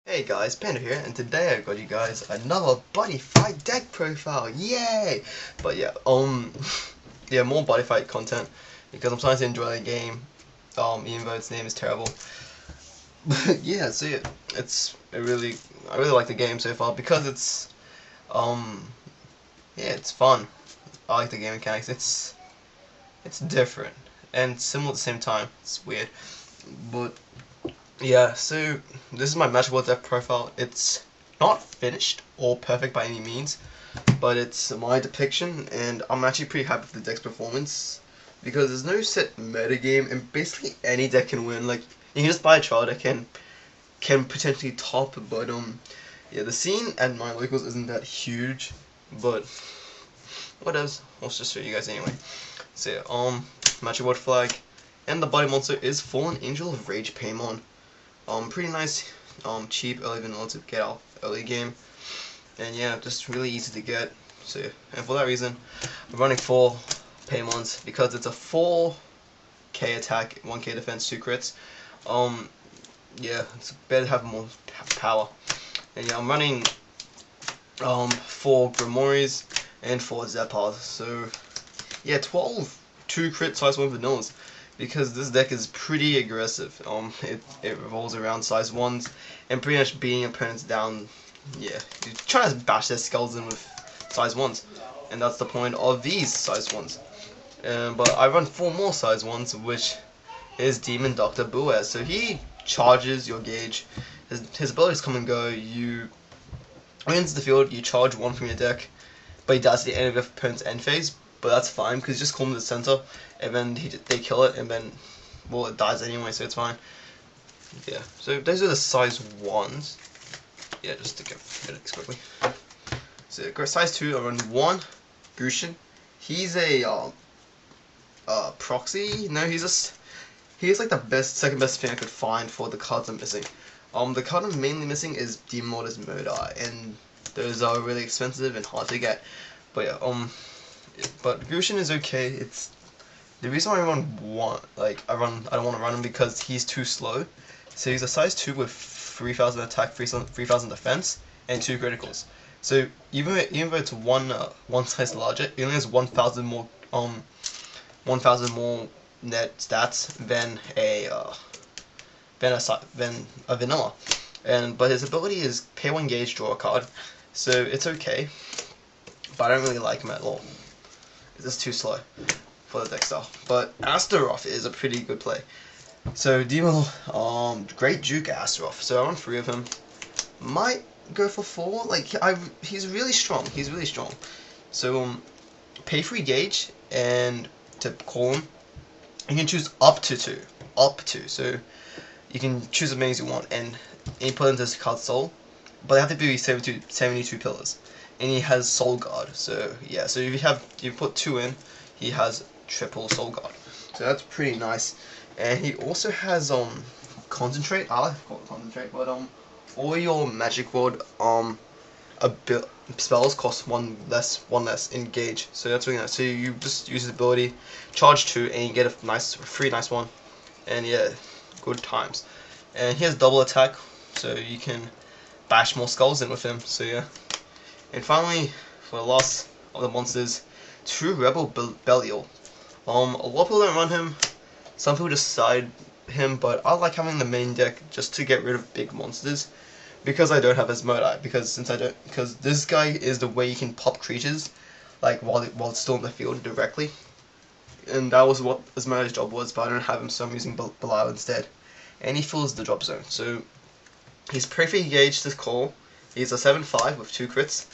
Hey guys, Panda here, and today I got you guys another BuddyFight deck profile. Yay! But yeah, yeah, more BuddyFight content because I'm starting to enjoy the game. Even though its name is terrible. But yeah, so yeah, I really like the game so far because yeah, it's fun. I like the game mechanics. It's different and similar at the same time. It's weird, but yeah, so this is my Magic World deck profile. It's not finished or perfect by any means, but it's my depiction, and I'm actually pretty happy with the deck's performance because there's no set meta game, and basically any deck can win. Like you can just buy a trial deck and can potentially top, but yeah, the scene at my locals isn't that huge, but what else? I'll just show you guys anyway. So yeah, Magic World flag, and the body monster is Fallen Angel of Rage Paimon. Pretty nice, cheap early vanilla to get off early game, and yeah, just really easy to get. So, and for that reason, I'm running 4 Paimons because it's a 4k attack, 1k defense, 2 crits. Yeah, it's better to have more power. And yeah, I'm running 4 Grimoires and 4 Zepars. So yeah, 12 2 crit size 1 vanillas, because this deck is pretty aggressive. It revolves around size 1s and pretty much beating opponents down. Yeah, you try to bash their skulls in with size 1s, and that's the point of these size 1s. But I run 4 more size 1s, which is Demon Doctor Buer. So he charges your gauge. His abilities come and go. When he enters the field, you charge 1 from your deck, but he dies at the end of your opponent's end phase. But that's fine because you just call him to the center, and then they kill it, and then, well, it dies anyway, so it's fine. Yeah, so those are the size 1s. Yeah, just to get it quickly. So size 2, I run 1 Grushin. He's a proxy. No, he's like the second best thing I could find for the cards I'm missing. The card I'm mainly missing is Demon Mortis Modai, and those are really expensive and hard to get. But yeah, but Grushin is okay. It's the reason why I run one. I don't want to run him because he's too slow. So he's a size 2 with 3,000 attack, 3,000 defense, and 2 criticals. So even though it's one size larger, it only has 1,000 more net stats than a vanilla. But his ability is pay 1 gauge, draw a card. So it's okay, but I don't really like him at all. It's just too slow for the deck style. But Astaroth is a pretty good play. So Demo, Great Duke Astaroth. So I run 3 of him. Might go for 4. He's really strong. He's really strong. So pay 3 gauge, and to call him, you can choose up to 2. So you can choose as many as you want, and you put into this card's soul. But they have to be 72 pillars. And he has Soul Guard, so yeah. So if you put 2 in, he has triple Soul Guard. So that's pretty nice. And he also has Concentrate. I like to call it Concentrate, but all your Magic World spells cost one less in gauge. So that's really nice. So you just use his ability, charge 2, and you get a free nice one. And yeah, good times. And he has double attack, so you can bash more skulls in with him. So yeah. And finally, for the last of the monsters, True Rebel Belial. A lot of people don't run him. Some people just side him, but I like having the main deck just to get rid of big monsters, because I don't have his Modai. Because this guy is the way you can pop creatures, while it's still in the field directly. And that was what Asmodai's job was, but I don't have him, so I'm using Belial instead. And he fills the drop zone. So he's perfectly gauged to call. He's a 7/5 with 2 crits.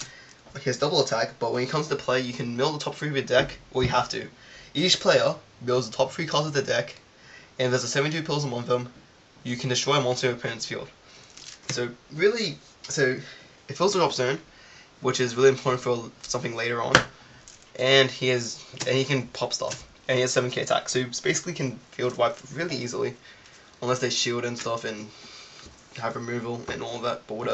He has double attack, but when he comes to play, you can mill the top 3 of your deck, or you have to. Each player mills the top 3 cards of the deck, and if there's a 72 pills on one of them, you can destroy a monster in your opponent's field. So it fills the drop zone, which is really important for something later on. And he can pop stuff, and he has 7k attack, so he basically can field wipe really easily, unless they shield and stuff and have removal and all that. But what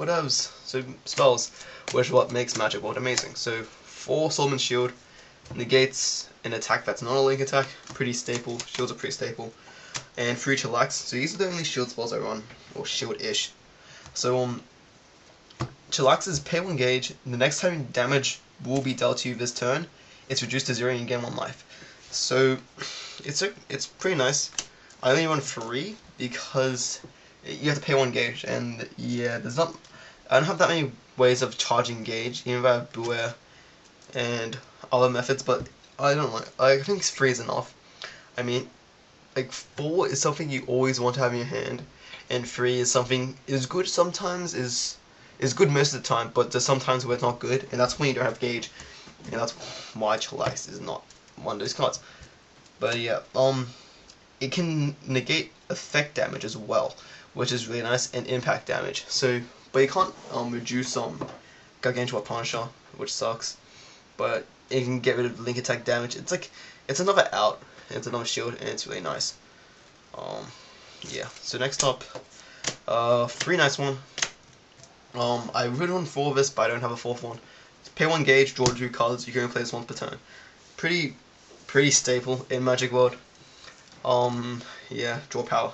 else? So spells, which is what makes Magic World amazing. So 4 Soulman Shield negates an attack that's not a link attack, pretty staple. Shields are pretty staple. And 3 Chillax. So these are the only shield spells I run, or shield-ish. So Chillax's pay 1 gauge. The next time damage will be dealt to you this turn, it's reduced to 0 and you gain 1 life. So it's pretty nice. I only run 3 because you have to pay 1 gauge, and yeah, I don't have that many ways of charging gauge, even if I have Buer and other methods, but I don't like. I think 3 is enough. I mean, like 4 is something you always want to have in your hand, and 3 is something is good sometimes, is good most of the time, but there's sometimes where it's not good, and that's when you don't have gauge, and that's why Chillax is not one of those cards. But yeah, it can negate effect damage as well, which is really nice, and impact damage. So, but you can't reduce Gargantua Punisher, which sucks. But it can get rid of link attack damage. It's like it's another out, and it's another shield, and it's really nice. Yeah. So next up, 3 nice one. I really want 4 of this, but I don't have a 4th one. Pay 1 gauge, draw 2 cards. You can only play this once per turn. Pretty staple in Magic World. Yeah, draw power.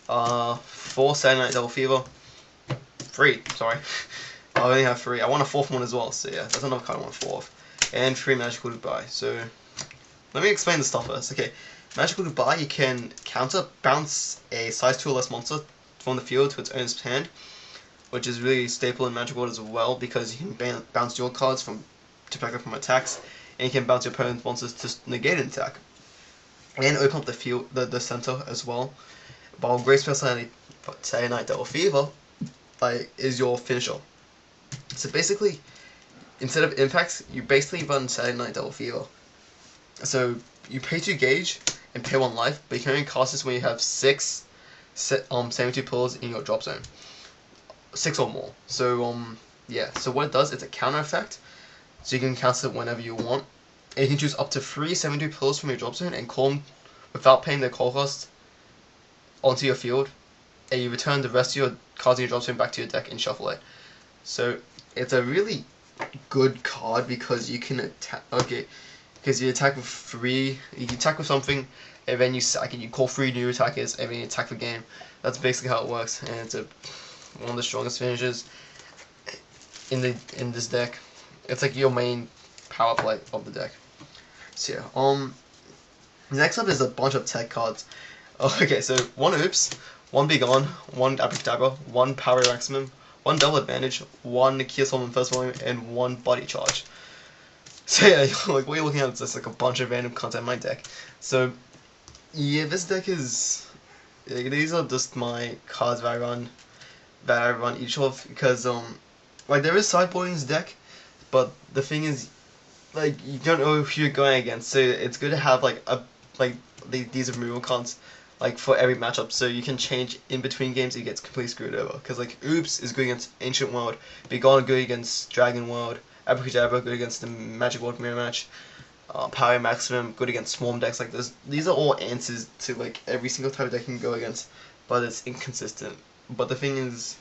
4 Saturday Night Devil Fever. 3, sorry. I only have 3. I want a 4th one as well, so yeah, that's another card I want 4 of. And 3 Magical Goodbye. So, let me explain the stuff first. Okay, Magical Goodbye, you can bounce a size 2 or less monster from the field to its own hand, which is really staple in Magic World as well, because you can bounce your cards to protect them from attacks, and you can bounce your opponent's monsters to negate an attack. And open up the field, the center as well. While Great Saturday Night Devil Fever is your finisher. So basically, instead of impacts, you basically run Saturday Night Devil Fever. So you pay 2 gauge and pay 1 life, but you can only cast this when you have 6 72 pillars in your drop zone. 6 or more. So yeah. So what it does, it's a counter effect. So you can cast it whenever you want. And you can choose up to 3 72 pillars from your drop zone and call them without paying their call cost onto your field, and you return the rest of your cards in your drop zone back to your deck and shuffle it. So it's a really good card because you can attack. Okay, because you attack with 3. You can attack with something, and then you call 3 new attackers, and then you attack the game. That's basically how it works, and it's one of the strongest finishes in this deck. It's like your main power play of the deck. So yeah, next up is a bunch of tech cards. Okay, so 1 Oops, 1 Be Gone, 1 Abracadabra, 1 Power Maximum, 1 Double Advantage, 1 Key Assault in First Volume, and 1 Body Charge. So yeah, like what you're looking at is just like a bunch of random content in my deck. So yeah, this deck is these are just my cards that I run each of, because like there is sideboarding in this deck, but the thing is, like, you don't know who you're going against, so it's good to have these removal cards like for every matchup, so you can change in between games. You get completely screwed over, because like Oops is good against Ancient World, Be Gone good against Dragon World, Abracadabra good against the Magic World Mirror Match, Power Maximum good against Swarm decks. Like this, these are all answers to like every single type of deck you can go against, but it's inconsistent. But the thing is,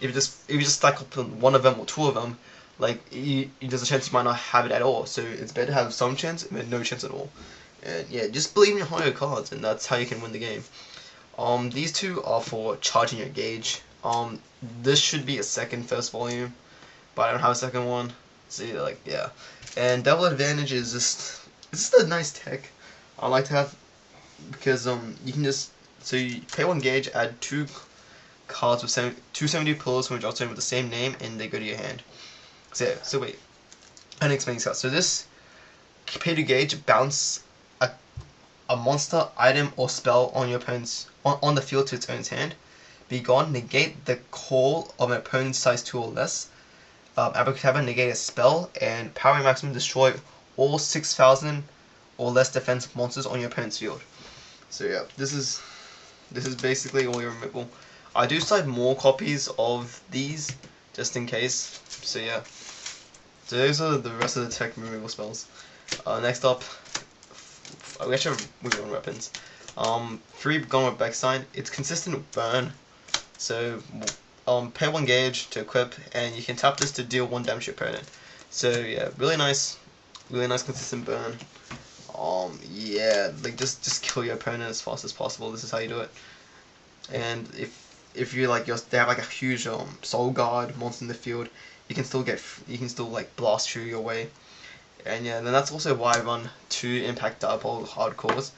if you just stack up on 1 of them or 2 of them, like there's a chance you might not have it at all. So it's better to have some chance than no chance at all. And yeah, just believe in your higher cards, and that's how you can win the game. These 2 are for charging your gauge. This should be a first volume, but I don't have a second one. So like yeah, and Double Advantage is just a nice tech I like to have, because you can just you pay 1 gauge, add 2 cards with 270 pillars from a drop zone with the same name, and they go to your hand. So wait, I didn't explain these cards. So this pay 2 gauge, bounce a monster, item, or spell on your opponent's on the field to its own hand. Be Gone, negate the call of an opponent's size 2 or less. Abracadabra, negate a spell, and Power Maximum, destroy all 6,000 or less defense monsters on your opponent's field. So yeah, this is basically all your removal. I do side more copies of these just in case. So yeah, so those are the rest of the tech removal spells. Next up, we actually have moving on weapons. 3 Gone with Beckstein. It's consistent with burn. So pay 1 gauge to equip, and you can tap this to deal 1 damage to your opponent. So yeah, really nice consistent burn. Yeah, like just kill your opponent as fast as possible. This is how you do it. And if if you like they have like a huge soul guard monster in the field, you can still like blast through your way. And yeah, then that's also why I run 2 impact diabolical hardcores.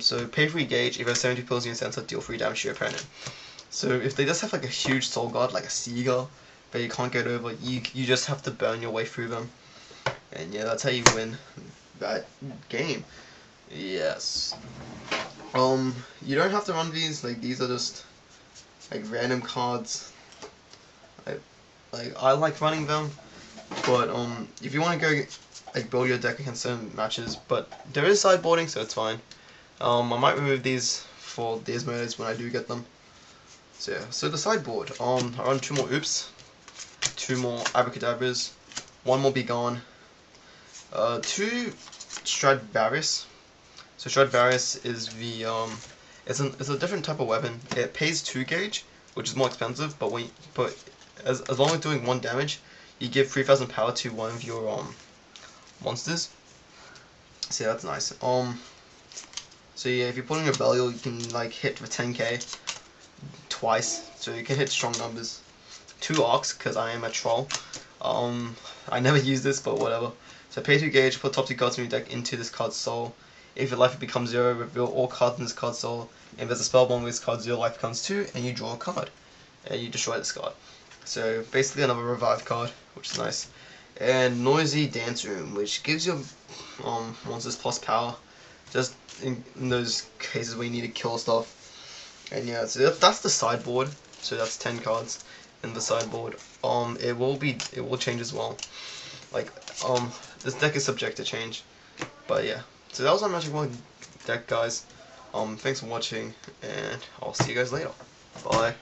So pay 3 gauge, if you have 70 pills in your center, deal 3 damage to your opponent. So if they just have like a huge soul guard, like a seagull, but you can't get over, you just have to burn your way through them. And yeah, that's how you win that game. Yes. You don't have to run these, like these are just like random cards. I like running them, but if you want to go like build your deck against certain matches, but there is sideboarding, so it's fine. I might remove these for these modes when I do get them. So yeah, so the sideboard, I run 2 more oops, 2 more abracadabras, 1 more be gone, 2 Stradivarius. So Stradivarius is the it's a different type of weapon. It pays 2 gauge, which is more expensive, but as long as doing 1 damage, you give 3000 power to one of your monsters. So yeah, that's nice. So yeah, if you put in your Belial, you can like hit for 10k twice, so you can hit strong numbers. 2 Ox, because I am a troll. I never use this, but whatever. So pay 2 gauge, put top 2 cards from your deck into this card's soul. If your life becomes 0, reveal all cards in this card's soul. And if there's a spell bomb with this card's 0, life becomes 2, and you draw a card. And you destroy this card. So basically another revive card, which is nice. And Noisy Dance Room, which gives your monsters plus power, just in those cases where you need to kill stuff. And yeah, so that's the sideboard. So that's 10 cards in the sideboard. It will change as well. Like this deck is subject to change. But yeah, so that was my Magic World deck, guys. Thanks for watching, and I'll see you guys later. Bye.